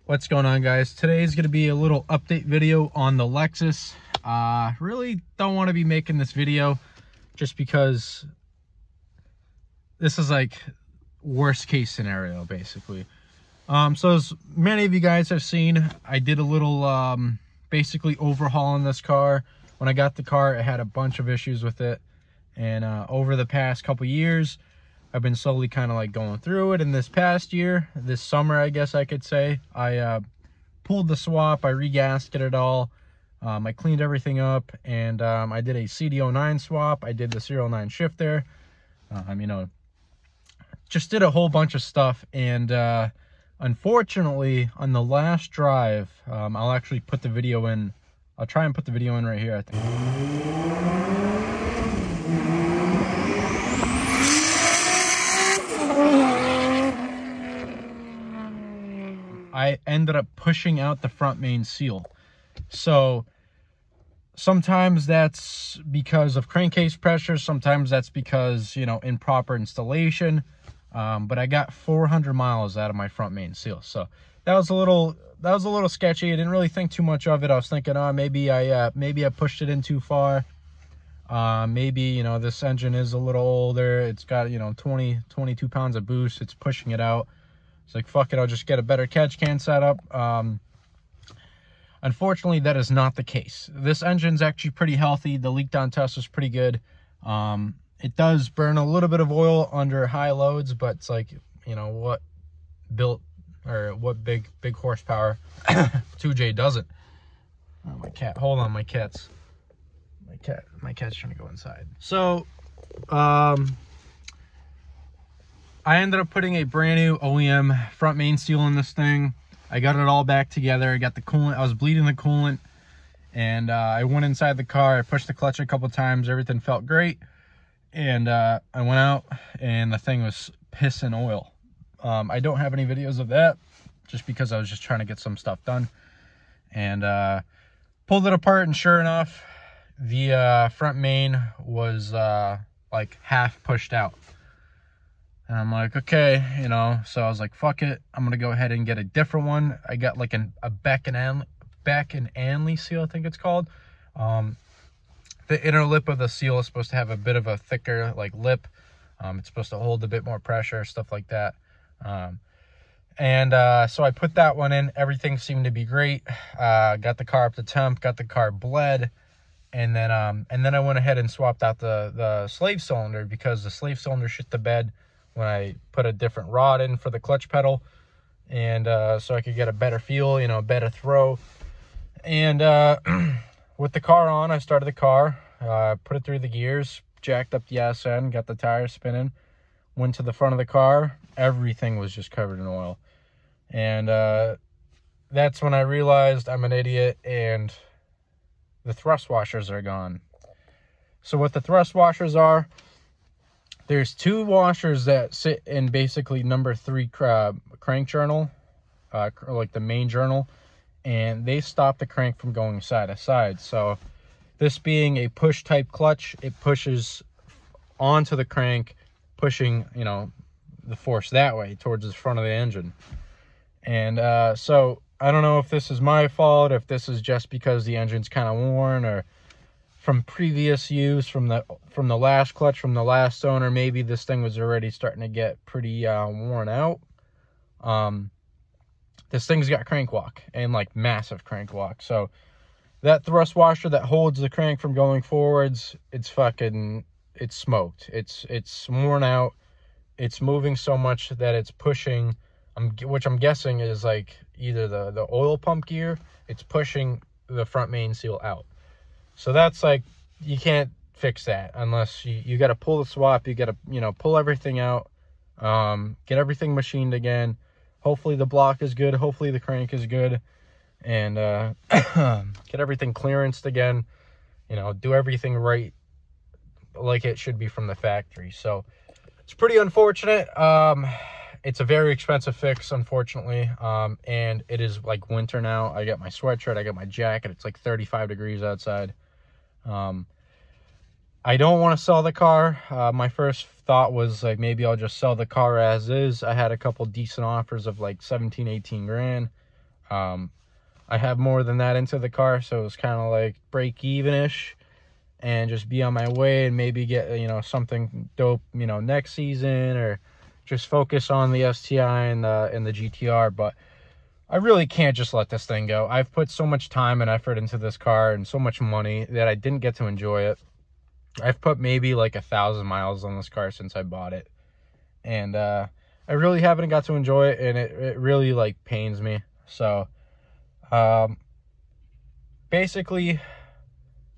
What's going on, guys? Today is going to be a little update video on the Lexus. Really don't want to be making this video just because this is like worst case scenario basically. So as many of you guys have seen, I did a little basically overhaul on this car. When I got the car, it had a bunch of issues with it, and over the past couple years I've been slowly kind of like going through it. And this past year, this summer, I guess I could say, I pulled the swap, I re-gasketed it all, I cleaned everything up, and I did a CD09 swap. I did the serial 9 shifter, just did a whole bunch of stuff. And unfortunately, on the last drive, I'll actually put the video in. I'll try and put the video in right here, I think. I ended up pushing out the front main seal. So sometimes that's because of crankcase pressure, sometimes that's because, you know, improper installation. But I got 400 miles out of my front main seal. So that was a little sketchy. I didn't really think too much of it. I was thinking, oh, maybe I pushed it in too far. Maybe, you know, this engine is a little older. It's got, you know, 22 pounds of boost. It's pushing it out. It's like, fuck it, I'll just get a better catch can setup. Unfortunately, that is not the case. This engine's actually pretty healthy. The leak down test was pretty good. It does burn a little bit of oil under high loads, but it's like, you know, what big horsepower 2J doesn't. Oh, my cat, hold on, my cat's trying to go inside. So, I ended up putting a brand new OEM front main seal in this thing. I got it all back together. I got the coolant. I was bleeding the coolant, and I went inside the car. I pushed the clutch a couple times. Everything felt great, and I went out, and the thing was pissing oil. I don't have any videos of that, just because I was just trying to get some stuff done, and pulled it apart, and sure enough, the front main was like half pushed out. And I'm like, okay, you know, so I was like, fuck it, I'm gonna go ahead and get a different one. I got like a Beck and Anley seal, I think it's called. The inner lip of the seal is supposed to have a bit of a thicker like lip. It's supposed to hold a bit more pressure, stuff like that. So I put that one in. Everything seemed to be great. Got the car up to temp, got the car bled, and then I went ahead and swapped out the slave cylinder, because the slave cylinder shit the bed when I put a different rod in for the clutch pedal, and so I could get a better feel, you know, a better throw. And with the car on, I started the car, put it through the gears, jacked up the ass end, got the tires spinning, went to the front of the car. Everything was just covered in oil. And that's when I realized I'm an idiot, and the thrust washers are gone. So what the thrust washers are, there's two washers that sit in basically number 3 crank journal, like the main journal, and they stop the crank from going side to side. So this being a push type clutch, it pushes onto the crank, pushing, you know, the force that way towards the front of the engine. And so I don't know if this is my fault, if this is just because the engine's kind of worn, or from previous use, from the last clutch, from the last owner, maybe this thing was already starting to get pretty worn out. This thing's got crank walk, and like massive crank walk. So that thrust washer that holds the crank from going forwards, it's smoked. It's worn out. It's moving so much that it's pushing, which I'm guessing is like either the oil pump gear. It's pushing the front main seal out. So that's like, you can't fix that unless you got to pull the swap. You got to, you know, pull everything out, get everything machined again. Hopefully the block is good. Hopefully the crank is good, and get everything clearanced again. You know, do everything right like it should be from the factory. So it's pretty unfortunate. It's a very expensive fix, unfortunately. And it is like winter now. I got my sweatshirt, I got my jacket. It's like 35 degrees outside. I don't want to sell the car. My first thought was like, maybe I'll just sell the car as is. I had a couple decent offers of like 17, 18 grand. I have more than that into the car, so it's kind of like break even-ish and just be on my way and maybe get, you know, something dope, you know, next season, or just focus on the STI and the GTR. But I really can't just let this thing go. I've put so much time and effort into this car and so much money that I didn't get to enjoy it. I've put maybe like 1,000 miles on this car since I bought it, and I really haven't got to enjoy it, and it really like pains me. So basically,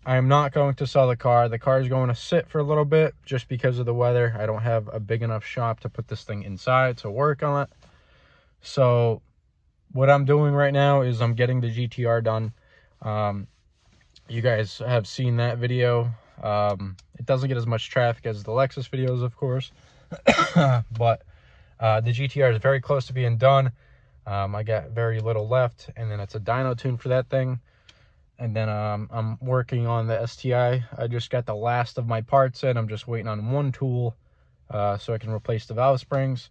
I'm not going to sell the car. The car is going to sit for a little bit just because of the weather. I don't have a big enough shop to put this thing inside to work on it. So what I'm doing right now is I'm getting the GTR done. You guys have seen that video. It doesn't get as much traffic as the Lexus videos, of course. But the GTR is very close to being done. I got very little left, and then it's a dyno tune for that thing. And then I'm working on the STI. I just got the last of my parts in. I'm just waiting on one tool so I can replace the valve springs.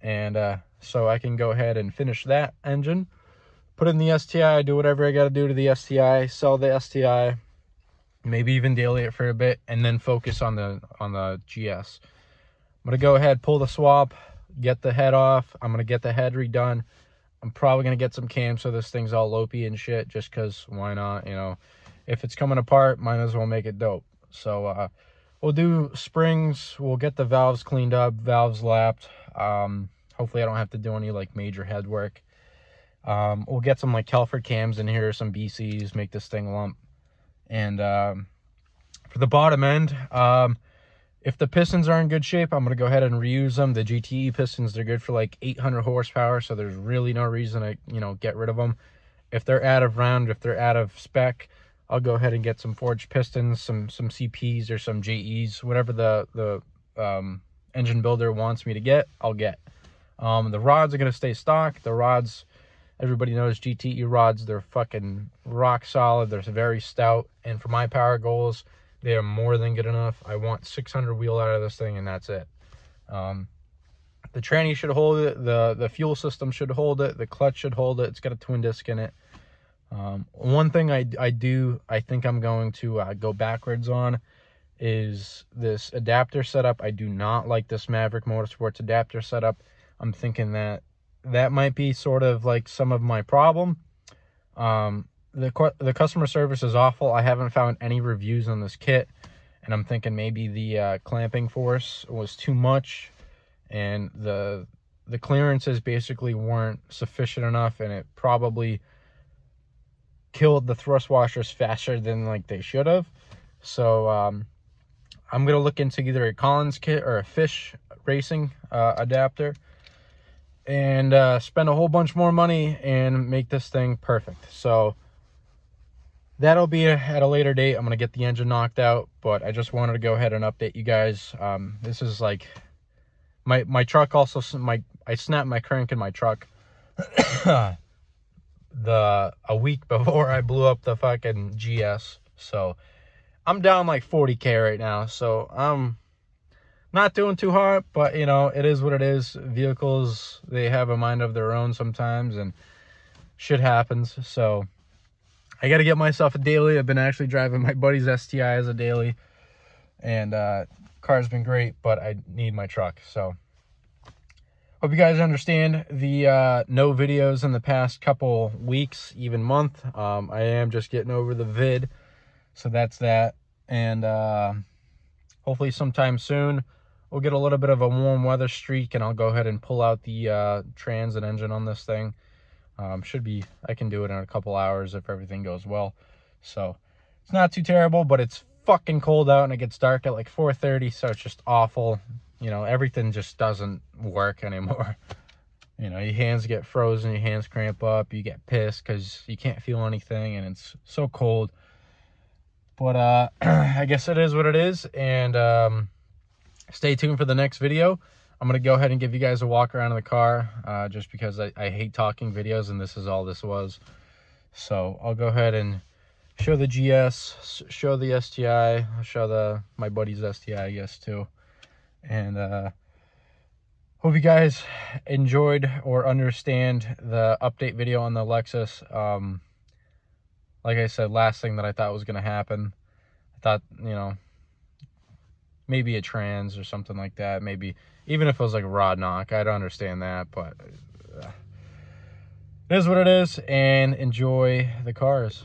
And so I can go ahead and finish that engine, put in the STI, do whatever I got to do to the STI, sell the STI, maybe even daily it for a bit, and then focus on the GS. I'm going to go ahead, pull the swap, get the head off. I'm going to get the head redone. I'm probably going to get some cams so this thing's all lopey and shit, just because why not? You know, if it's coming apart, might as well make it dope. So we'll do springs. We'll get the valves cleaned up, valves lapped. Hopefully I don't have to do any like major head work. We'll get some like Kelford cams in here, some BCs, make this thing lump. And for the bottom end, if the pistons are in good shape, I'm going to go ahead and reuse them. The GTE pistons, they're good for like 800 horsepower, so there's really no reason to, you know, get rid of them. If they're out of round, if they're out of spec, I'll go ahead and get some forged pistons, some CPs or some JEs, whatever the engine builder wants me to get, I'll get. The rods are going to stay stock. The rods, everybody knows GTE rods, they're fucking rock solid. They're very stout, and for my power goals, they are more than good enough. I want 600 wheel out of this thing, and that's it. The tranny should hold it. The fuel system should hold it. The clutch should hold it. It's got a twin disc in it. One thing I think I'm going to go backwards on is this adapter setup. I do not like this Maverick Motorsports adapter setup. I'm thinking that might be sort of like some of my problem. The customer service is awful. I haven't found any reviews on this kit, and I'm thinking maybe the clamping force was too much, and the clearances basically weren't sufficient enough, and it probably killed the thrust washers faster than like they should have. So I'm gonna look into either a Collins kit or a Fish Racing adapter, and spend a whole bunch more money and make this thing perfect. So that'll be at a later date. I'm going to get the engine knocked out, but I just wanted to go ahead and update you guys. This is like my truck also, I snapped my crank in my truck a week before I blew up the fucking GS. So I'm down like 40K right now. So I'm not doing too hot, but you know, it is what it is. Vehicles, they have a mind of their own sometimes, and shit happens. So I got to get myself a daily. I've been actually driving my buddy's STI as a daily, and car's been great, but I need my truck. So hope you guys understand the no videos in the past couple weeks, even month. I am just getting over the vid, so that's that. And hopefully sometime soon we'll get a little bit of a warm weather streak, and I'll go ahead and pull out the trans and engine on this thing. I can do it in a couple hours if everything goes well. So it's not too terrible, but it's fucking cold out, and it gets dark at like 4:30, so it's just awful. You know, everything just doesn't work anymore. You know, your hands get frozen, your hands cramp up, you get pissed because you can't feel anything, and it's so cold. But I guess it is what it is, and stay tuned for the next video. I'm going to go ahead and give you guys a walk around in the car, just because I hate talking videos, and this is all this was. So I'll go ahead and show the GS, show the STI, I'll show my buddy's STI, I guess, too. And Hope you guys enjoyed or understand the update video on the Lexus. Like I said, last thing that I thought was going to happen. I thought, you know, maybe a trans or something like that. Maybe even if it was like a rod knock, I'd understand that. But it is what it is, and enjoy the cars.